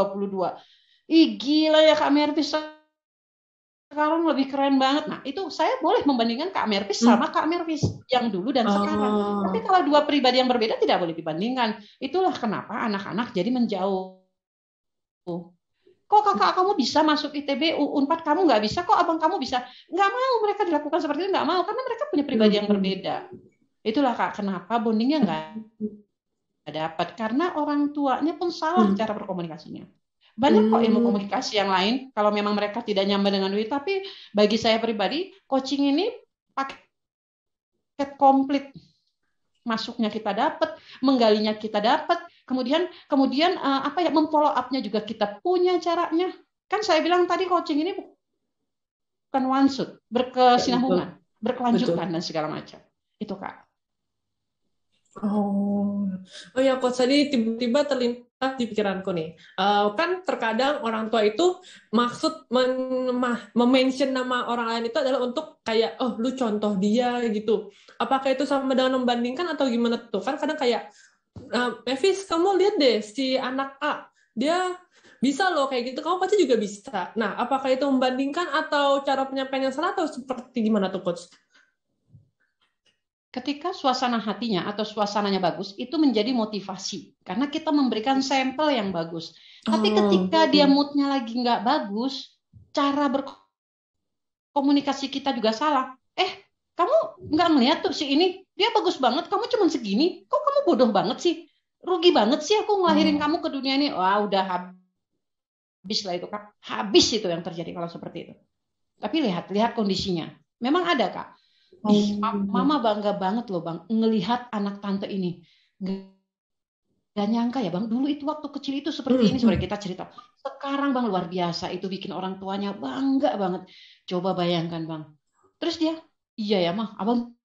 Ih gila ya Kak Merpis sekarang lebih keren banget. Nah, itu saya boleh membandingkan Kak Merpis sama Kak Merpis yang dulu dan sekarang. Tapi kalau dua pribadi yang berbeda tidak boleh dibandingkan. Itulah kenapa anak-anak jadi menjauh. Kok kakak kamu bisa masuk ITB, Unpad kamu nggak bisa, kok abang kamu bisa? Nggak mau mereka dilakukan seperti itu, nggak mau, karena mereka punya pribadi yang berbeda. Itulah Kak, kenapa bondingnya nggak dapat. Karena orang tuanya pun salah cara berkomunikasinya. Banyak kok ilmu komunikasi yang lain, kalau memang mereka tidak nyaman dengan duit, tapi bagi saya pribadi, coaching ini paket komplit. Masuknya kita dapat, menggalinya kita dapat, kemudian apa ya, memfollow up-nya juga kita punya caranya. Kan saya bilang tadi coaching ini bukan one shot, berkesinambungan, berkelanjutan dan segala macam. Itu Kak. Oh ya Coach, tadi tiba-tiba terlintas di pikiranku nih. Kan terkadang orang tua itu maksud mention nama orang lain itu adalah untuk kayak, oh lu contoh dia gitu. Apakah itu sama dengan membandingkan atau gimana tuh? Kan kadang kayak, Mavis kamu lihat deh si anak A, dia bisa loh kayak gitu, kamu pasti juga bisa. Nah, apakah itu membandingkan atau cara penyampaiannya salah atau seperti gimana tuh Coach? Ketika suasana hatinya atau suasananya bagus, itu menjadi motivasi. Karena kita memberikan sampel yang bagus. Tapi ketika dia moodnya lagi nggak bagus, cara berkomunikasi kita juga salah. Kamu nggak ngeliat tuh si ini, dia bagus banget, kamu cuma segini. Kok kamu bodoh banget sih? Rugi banget sih aku ngelahirin kamu ke dunia ini. Wah, udah habis lah itu, Kak. Habis itu yang terjadi kalau seperti itu. Tapi lihat kondisinya. Memang ada, Kak. Mama bangga banget loh Bang, ngelihat anak tante ini. Gak nyangka ya Bang, dulu itu waktu kecil itu seperti ini, seperti kita cerita. Sekarang Bang luar biasa, itu bikin orang tuanya bangga banget. Coba bayangkan Bang. Terus dia, iya ya mah, abang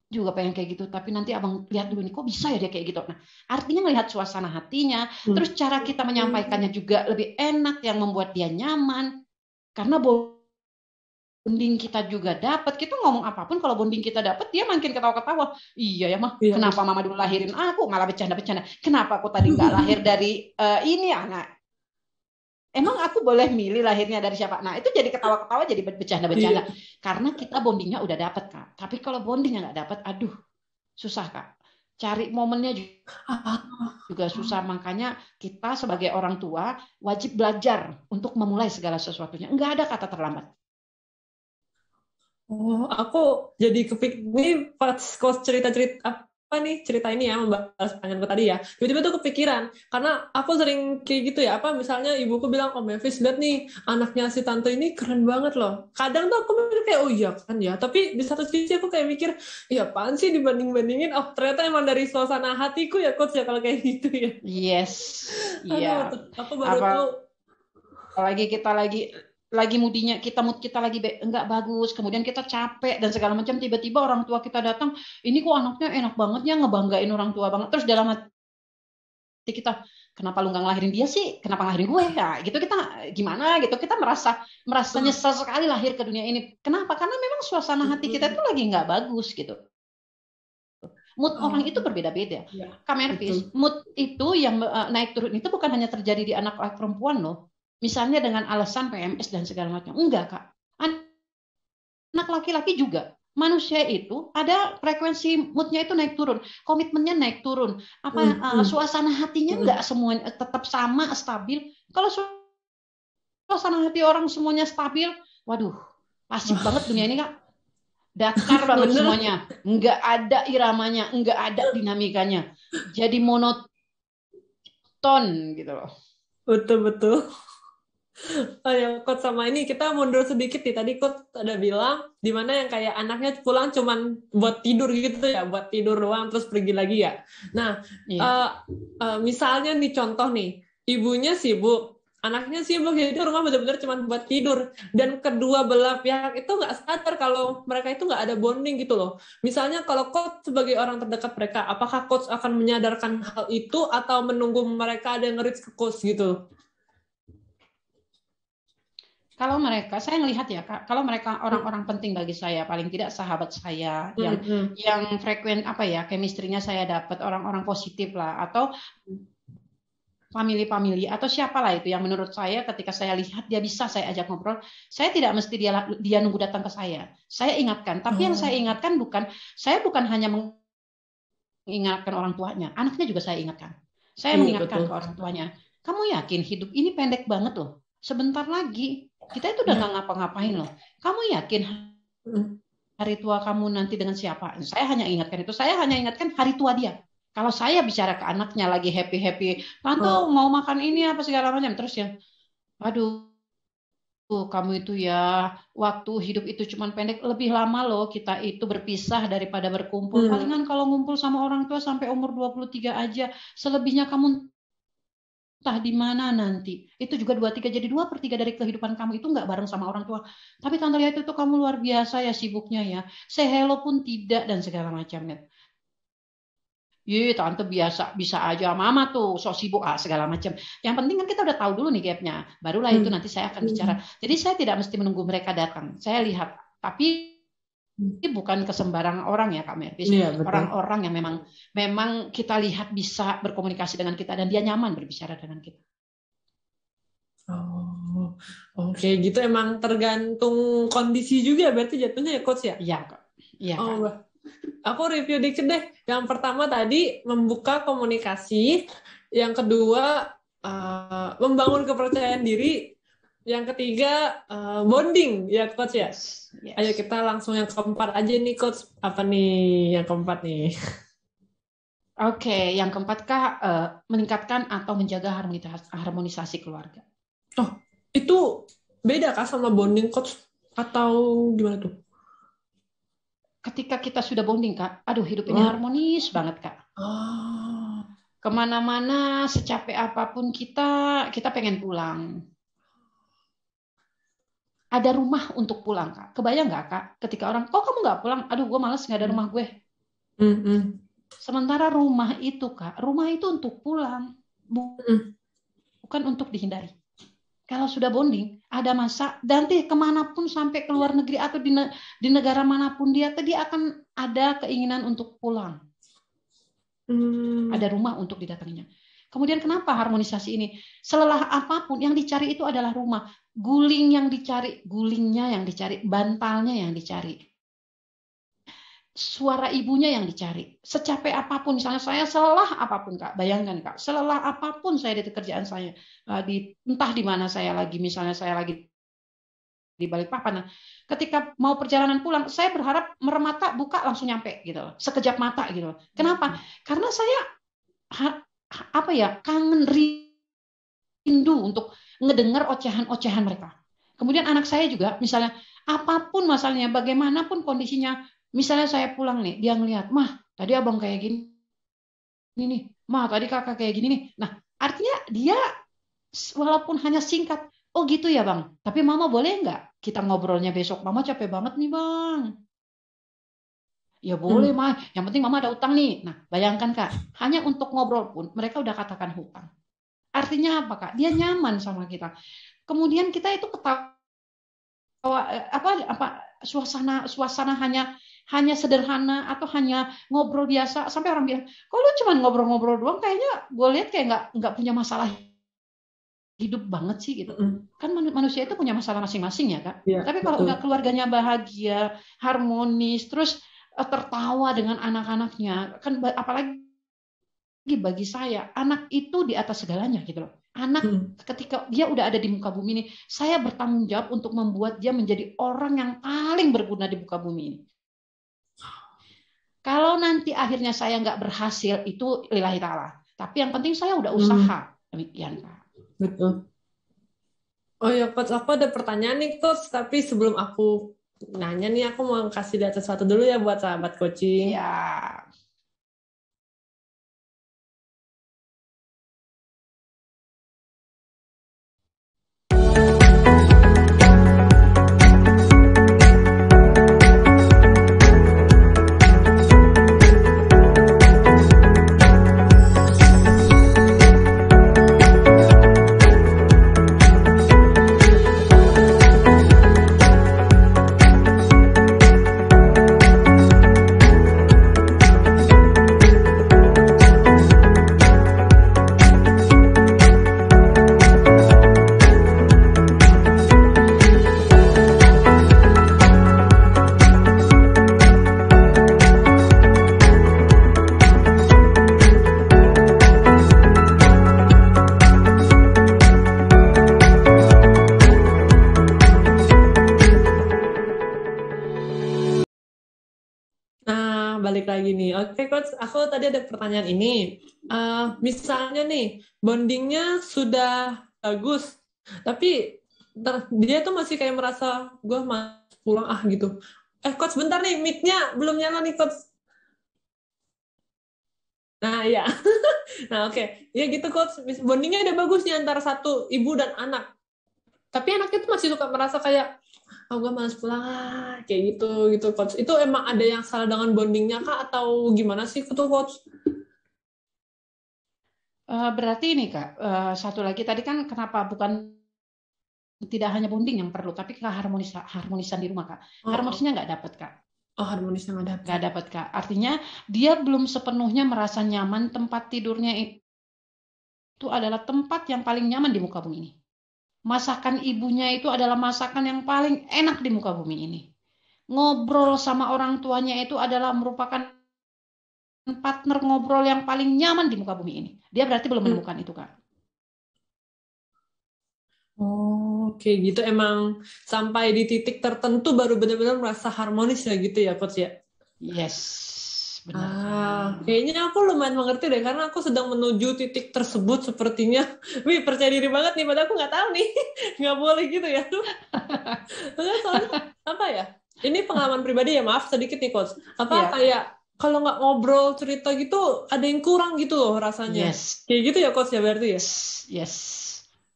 juga pengen kayak gitu, tapi nanti abang lihat dulu nih, kok bisa ya dia kayak gitu. Nah, artinya melihat suasana hatinya, terus cara kita menyampaikannya juga lebih enak, yang membuat dia nyaman. Karena bonding kita juga dapat. Kita ngomong apapun kalau bonding kita dapat, dia makin ketawa-ketawa. Iya ya mah, kenapa mama dulu lahirin aku malah bercanda-bercanda. Kenapa aku tadi nggak lahir dari ini anak? Emang aku boleh milih lahirnya dari siapa? Nah, itu jadi ketawa-ketawa, jadi bercanda-bercanda. Karena kita bondingnya udah dapat, Kak. Tapi kalau bondingnya nggak dapat, aduh, susah, Kak. Cari momennya juga susah. Makanya kita sebagai orang tua wajib belajar untuk memulai segala sesuatunya. Nggak ada kata terlambat. Oh, aku jadi ini pas kau cerita-cerita apa nih cerita ini ya, membahas pengenku tadi ya. Tiba-tiba tuh kepikiran karena aku sering kayak gitu ya. Apa misalnya ibuku bilang, "Oh, Mavis, lihat nih anaknya si tante ini keren banget loh." Kadang tuh aku mikir kayak, "Oh iya kan ya." Tapi di satu sisi aku kayak mikir, "Iya, apaan sih dibanding-bandingin? Oh, ternyata emang dari suasana hatiku ya coach ya kalau kayak gitu ya." Yes. Iya. Aduh, aku baru tahu. Apalagi kita lagi lagi moodinya mood kita lagi enggak bagus, kemudian kita capek dan segala macam, tiba-tiba orang tua kita datang, ini kok anaknya enak banget ya, ngebanggain orang tua banget, terus dalam hati kita, kenapa lu nggak ngelahirin dia sih, kenapa ngelahirin gue ya gitu, kita gimana gitu, kita merasa nyesel sekali lahir ke dunia ini. Kenapa? Karena memang suasana hati kita itu lagi nggak bagus gitu. Mood orang itu berbeda-beda. Ya, Kak Mervis, betul. mood itu yang naik turun itu bukan hanya terjadi di anak perempuan loh. Misalnya dengan alasan PMS dan segala macam. Enggak, Kak. Anak laki-laki juga. Manusia itu ada frekuensi moodnya itu naik turun, komitmennya naik turun, suasana hatinya enggak semuanya tetap sama stabil. Kalau suasana hati orang semuanya stabil, waduh, asik banget dunia ini, Kak. Datar banget Bener. semuanya, nggak ada iramanya, nggak ada dinamikanya, jadi monoton gitu loh. Betul-betul. Oh ya, Coach, sama ini kita mundur sedikit nih. Tadi Coach ada bilang di mana yang kayak anaknya pulang cuman buat tidur gitu ya, buat tidur doang terus pergi lagi ya. Nah, Iya. misalnya nih contoh nih, ibunya sibuk, anaknya sibuk, jadi rumah benar-benar cuman buat tidur. Dan kedua belah pihak itu nggak sadar kalau mereka itu nggak ada bonding gitu loh. Misalnya kalau Coach sebagai orang terdekat mereka, apakah Coach akan menyadarkan hal itu atau menunggu mereka ada yang nge-reach ke Coach gitu? Kalau mereka, saya ngelihat ya Kak, kalau mereka orang-orang penting bagi saya, paling tidak sahabat saya yang Hmm. frekuen apa ya, chemistry-nya saya dapat orang-orang positif lah, atau family atau siapalah itu yang menurut saya ketika saya lihat dia bisa saya ajak ngobrol, saya tidak mesti dia nunggu datang ke saya. Saya ingatkan, tapi yang saya Oh, ingatkan saya bukan hanya mengingatkan orang tuanya, anaknya juga saya ingatkan. Saya iya mengingatkan betul. ke orang tuanya, kamu yakin hidup ini pendek banget loh. Sebentar lagi kita itu udah Ya. nggak ngapa-ngapain loh. Kamu yakin Hmm. hari tua kamu nanti dengan siapa? Saya hanya ingatkan itu. Saya hanya ingatkan hari tua dia. Kalau saya bicara ke anaknya lagi happy-happy, tante Oh, mau makan ini apa segala macam, terus ya, aduh, kamu itu ya, waktu hidup itu cuma pendek, lebih lama loh kita itu berpisah daripada berkumpul. hmm. Palingan kalau ngumpul sama orang tua sampai umur 23 aja, selebihnya kamu entah di mana nanti. Itu juga 23, jadi 2/3 dari kehidupan kamu itu nggak bareng sama orang tua. Tapi tante lihat itu kamu luar biasa ya sibuknya ya. Say hello pun tidak dan segala macamnya. Iya, tante biasa bisa aja mama tuh sok sibuk segala macam. Yang penting kan kita udah tahu dulu nih gapnya. Barulah itu Hmm. nanti saya akan bicara. Jadi saya tidak mesti menunggu mereka datang. Saya lihat, tapi bukan ke sembarang orang ya Kak Mervis. Iya betul. Orang-orang yang memang kita lihat bisa berkomunikasi dengan kita dan dia nyaman berbicara dengan kita. Oh, oke gitu emang tergantung kondisi juga berarti jatuhnya ya Coach ya. Iya Kak. Iya Oh, Kak. aku review dikit deh. Yang pertama tadi membuka komunikasi, yang kedua membangun kepercayaan diri, yang ketiga bonding ya Coach ya. Yes, Ayo yes. kita langsung yang keempat aja nih Coach. Apa nih yang keempat nih? Oke, yang keempat Kak, meningkatkan atau menjaga harmonisasi keluarga. Oh, itu beda kah sama bonding Coach atau gimana tuh? Ketika kita sudah bonding Kak, aduh hidup ini Oh, harmonis banget Kak. oh, Kemana-mana, secapek apapun kita pengen pulang. Ada rumah untuk pulang Kak. Kebayang nggak Kak? Ketika orang, kok kamu nggak pulang? Aduh, gue males nggak ada rumah gue. mm-mm. Sementara rumah itu Kak, rumah itu untuk pulang, Mm. bukan untuk dihindari. Kalau sudah bonding, ada masa nanti kemanapun sampai ke luar negeri atau di negara manapun dia akan ada keinginan untuk pulang. Mm. Ada rumah untuk didatanginya. Kemudian kenapa harmonisasi ini? Selelah apapun yang dicari itu adalah rumah. Gulingnya yang dicari, bantalnya yang dicari. Suara ibunya yang dicari. Secapek apapun, misalnya saya selelah apapun, Kak. Bayangkan, Kak. Selelah apapun saya di pekerjaan saya. Entah di mana saya lagi, misalnya saya lagi di Balikpapan. Nah, ketika mau perjalanan pulang, saya berharap meremata, buka langsung nyampe gitu loh. Sekejap mata gitu loh. Kenapa? Karena saya apa ya kangen rindu untuk ngedengar ocehan-ocehan mereka. Kemudian anak saya juga misalnya apapun masalahnya, bagaimanapun kondisinya, misalnya saya pulang nih, dia ngelihat, mah tadi abang kayak gini nih, mah tadi kakak kayak gini nih. Nah artinya dia walaupun hanya singkat, Oh gitu ya Bang. Tapi Mama boleh nggak kita ngobrolnya besok? Mama capek banget nih Bang. Ya boleh Hmm. Mah. Yang penting Mama ada utang nih. Nah bayangkan Kak, hanya untuk ngobrol pun mereka udah katakan hutang. Artinya apa Kak? Dia nyaman sama kita. Kemudian kita itu ketawa apa suasana suasana hanya sederhana atau hanya ngobrol biasa sampai orang bilang, "Kok lu cuma ngobrol-ngobrol doang kayaknya gue lihat kayak nggak punya masalah hidup banget sih gitu." Mm-mm. Kan manusia itu punya masalah masing-masing ya, Kak. Iya, Tapi kalau betul. udah keluarganya bahagia, harmonis, terus tertawa dengan anak-anaknya, kan apalagi bagi saya, anak itu di atas segalanya gitu loh. Anak Mm. ketika dia udah ada di muka bumi ini, saya bertanggung jawab untuk membuat dia menjadi orang yang paling berguna di muka bumi ini. Kalau nanti akhirnya saya nggak berhasil, itu lillahi ta'ala. Tapi yang penting saya udah usaha. Mm. Demikian, Pak. Betul. Oh ya, Coach, aku ada pertanyaan nih, Coach. Tapi sebelum aku nanya nih, aku mau kasih data sesuatu dulu ya buat sahabat coaching. Ya, Nah, balik lagi nih. Oke, Coach, aku tadi ada pertanyaan ini. Misalnya nih, bondingnya sudah bagus, tapi dia tuh masih kayak merasa, gue mau pulang gitu. Coach, bentar nih, mic-nya belum nyala nih, Coach. Nah, iya. Nah, oke. Ya gitu, Coach. Bondingnya udah bagus nih antara satu ibu dan anak. Tapi anaknya tuh masih suka merasa kayak, gue malas pulang kayak gitu gitu coach. Itu emang ada yang salah dengan bondingnya kak atau gimana sih tuh coach? berarti ini Kak, satu lagi tadi kan kenapa bukan tidak hanya bonding yang perlu, tapi harmonisan di rumah Kak. Oh, Harmonisnya oh, nggak dapet Kak. oh harmonisnya nggak Nggak dapet. dapet Kak. Artinya dia belum sepenuhnya merasa nyaman tempat tidurnya itu adalah tempat yang paling nyaman di muka bumi ini. Masakan ibunya itu adalah masakan yang paling enak di muka bumi ini. Ngobrol sama orang tuanya itu adalah merupakan partner ngobrol yang paling nyaman di muka bumi ini. Dia berarti belum Hmm. menemukan itu, Kak. Oh, kayak gitu emang sampai di titik tertentu baru benar-benar merasa harmonis ya gitu ya coach ya. Yes, benar, Kak. Kayaknya aku lumayan mengerti deh karena aku sedang menuju titik tersebut sepertinya. Wih, percaya diri banget nih, padahal aku nggak tahu nih, nggak boleh gitu ya. Soalnya apa ya? Ini pengalaman pribadi ya, maaf sedikit nih coach. Apa Iya, kayak kalau nggak ngobrol cerita gitu ada yang kurang gitu loh rasanya. yes, Kayak gitu ya coach ya berarti ya. yes.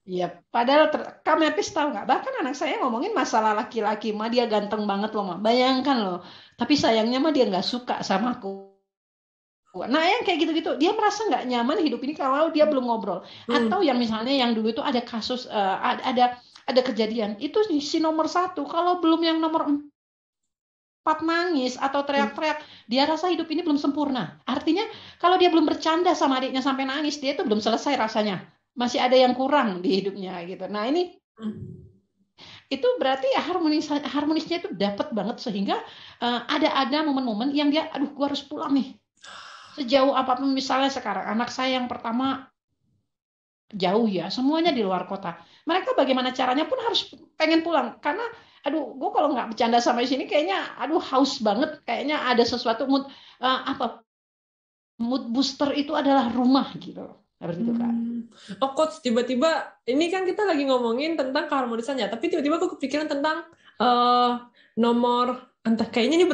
Iya, padahal Kak Mepis tahu nggak? Bahkan anak saya ngomongin masalah laki-laki, mah dia ganteng banget loh, mah. Bayangkan loh. Tapi sayangnya mah dia nggak suka sama aku. Nah, yang kayak gitu-gitu, dia merasa nggak nyaman hidup ini kalau dia belum ngobrol. Atau Hmm. yang misalnya yang dulu itu ada kasus, ada kejadian, itu si nomor satu, kalau belum yang nomor empat nangis atau Hmm. teriak-teriak, dia rasa hidup ini belum sempurna. Artinya, kalau dia belum bercanda sama adiknya sampai nangis, dia itu belum selesai rasanya. Masih ada yang kurang di hidupnya gitu. Nah, ini Hmm. itu berarti ya harmonisnya itu dapat banget sehingga ada momen-momen yang dia, aduh, gua harus pulang nih. Sejauh apapun misalnya sekarang anak saya yang pertama jauh ya, semuanya di luar kota. Mereka bagaimana caranya pun harus pengen pulang karena aduh, gue kalau nggak bercanda sama di sini kayaknya aduh haus banget, kayaknya ada sesuatu apa mood booster itu adalah rumah gitu. Seperti itu Kak. Oh coach, tiba-tiba ini kan kita lagi ngomongin tentang keharmonisannya, tapi tiba-tiba aku kepikiran tentang eh, nomor entah kayaknya ini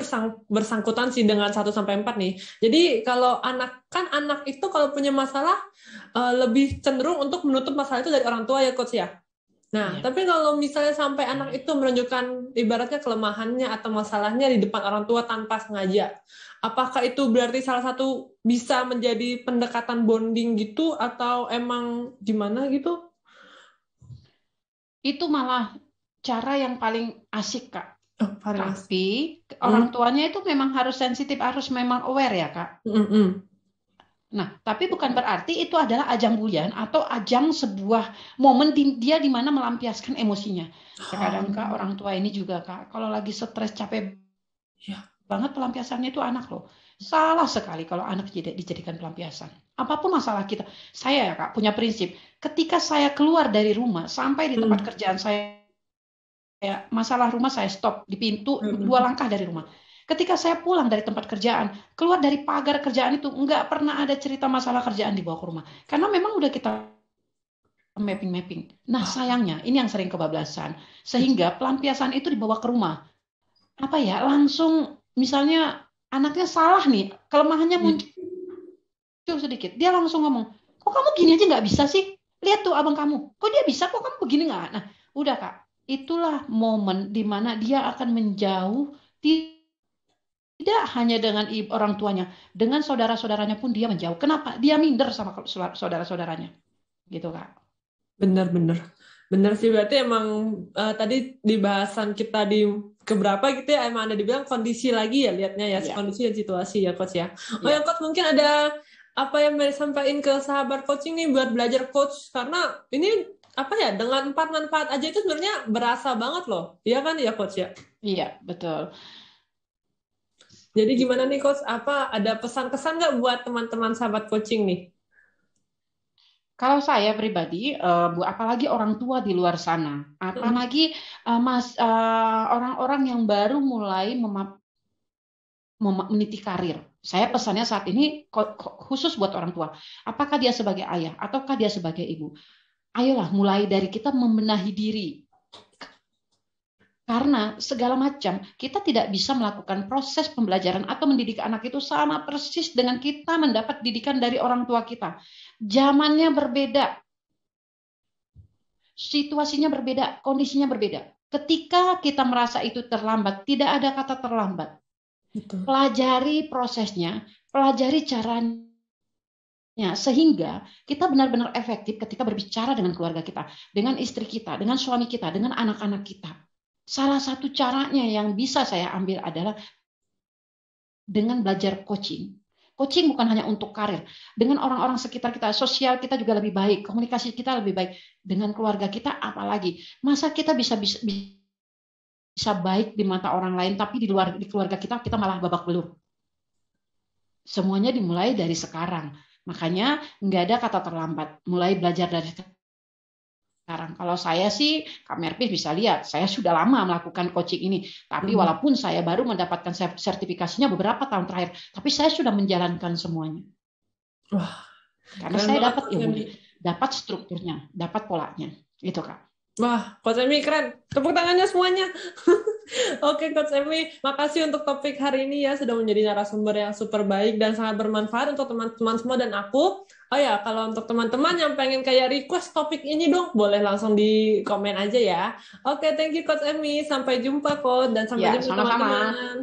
bersangkutan sih dengan 1 sampai 4 nih. Jadi kalau anak itu kalau punya masalah lebih cenderung untuk menutup masalah itu dari orang tua ya coach ya. Nah, Iya. tapi kalau misalnya sampai anak itu menunjukkan ibaratnya kelemahannya atau masalahnya di depan orang tua tanpa sengaja, apakah itu berarti salah satu bisa menjadi pendekatan bonding gitu atau emang gimana gitu? Itu malah cara yang paling asik, Kak. Oh, Farias. Tapi orang Hmm. tuanya itu memang harus sensitif, harus memang aware ya, Kak. Hmm, hmm. Nah, tapi bukan berarti itu adalah ajang bulian atau ajang sebuah momen dia di mana melampiaskan emosinya. Terkadang Kak, Oh, orang tua ini juga Kak, kalau lagi stres capek ya. banget pelampiasannya itu anak loh. Salah sekali kalau anak dijadikan pelampiasan. Apapun masalah kita. Saya ya Kak, punya prinsip. Ketika saya keluar dari rumah sampai di tempat Hmm. kerjaan saya, masalah rumah saya stop di pintu Hmm, 2 langkah dari rumah. Ketika saya pulang dari tempat kerjaan, keluar dari pagar kerjaan itu, nggak pernah ada cerita masalah kerjaan dibawa ke rumah. Karena memang udah kita mapping-mapping. Nah, ah, sayangnya, ini yang sering kebablasan. Sehingga pelampiasan itu dibawa ke rumah. Apa ya, langsung misalnya anaknya salah nih, kelemahannya muncul hmm. sedikit. Dia langsung ngomong, kok kamu gini aja nggak bisa sih? Lihat tuh abang kamu, kok dia bisa, kok kamu begini nggak? Nah, udah Kak, itulah momen di mana dia akan menjauh, tidak hanya dengan orang tuanya, dengan saudara-saudaranya pun dia menjauh. Kenapa? Dia minder sama saudara-saudaranya. Gitu Kak. Bener-bener. Bener sih, berarti emang tadi di bahasan kita di keberapa gitu ya, emang ada dibilang kondisi lagi ya, lihatnya ya, Iya, kondisi dan situasi ya, Coach ya. Oh ya, iya. Coach, mungkin ada apa yang mau disampaikan ke sahabat coaching nih buat belajar coach, karena ini apa ya, dengan 4 manfaat aja itu sebenarnya berasa banget loh. Iya kan ya, Coach ya? Iya, betul. Jadi gimana nih, Coach? Apa ada pesan-kesan nggak buat teman-teman sahabat coaching nih? Kalau saya pribadi, Bu, apalagi orang tua di luar sana, Mm-mm. apalagi orang-orang yang baru mulai meniti karir. Saya pesannya saat ini khusus buat orang tua. Apakah dia sebagai ayah ataukah dia sebagai ibu? Ayolah mulai dari kita membenahi diri. Karena segala macam, kita tidak bisa melakukan proses pembelajaran atau mendidik anak itu sama persis dengan kita mendapat didikan dari orang tua kita. Zamannya berbeda, situasinya berbeda, kondisinya berbeda. Ketika kita merasa itu terlambat, tidak ada kata terlambat. Betul. Pelajari prosesnya, pelajari caranya, sehingga kita benar-benar efektif ketika berbicara dengan keluarga kita, dengan istri kita, dengan suami kita, dengan anak-anak kita. Salah satu caranya yang bisa saya ambil adalah dengan belajar coaching. Coaching bukan hanya untuk karir. Dengan orang-orang sekitar kita, sosial kita juga lebih baik, komunikasi kita lebih baik. Dengan keluarga kita apalagi. Masa kita bisa baik di mata orang lain, tapi di keluarga kita malah babak belur. Semuanya dimulai dari sekarang. Makanya nggak ada kata terlambat. Mulai belajar dari sekarang. Kalau saya sih, Kak Merpis bisa lihat, saya sudah lama melakukan coaching ini. Tapi Mm. walaupun saya baru mendapatkan sertifikasinya beberapa tahun terakhir, tapi saya sudah menjalankan semuanya. Wah, Karena keren saya banget dapat Coach Emi. ilmunya, dapat strukturnya, dapat polanya. Itu Kak. Wah, Coach Emi keren. Tepuk tangannya semuanya. Oke, Coach Emi, makasih untuk topik hari ini ya, sudah menjadi narasumber yang super baik dan sangat bermanfaat untuk teman-teman semua dan aku. Oh ya, kalau untuk teman-teman yang pengen kayak request topik ini dong, boleh langsung di komen aja ya. Oke, thank you Coach Emi. Sampai jumpa, Coach, dan sampai Ya, jumpa sama-sama. teman-teman.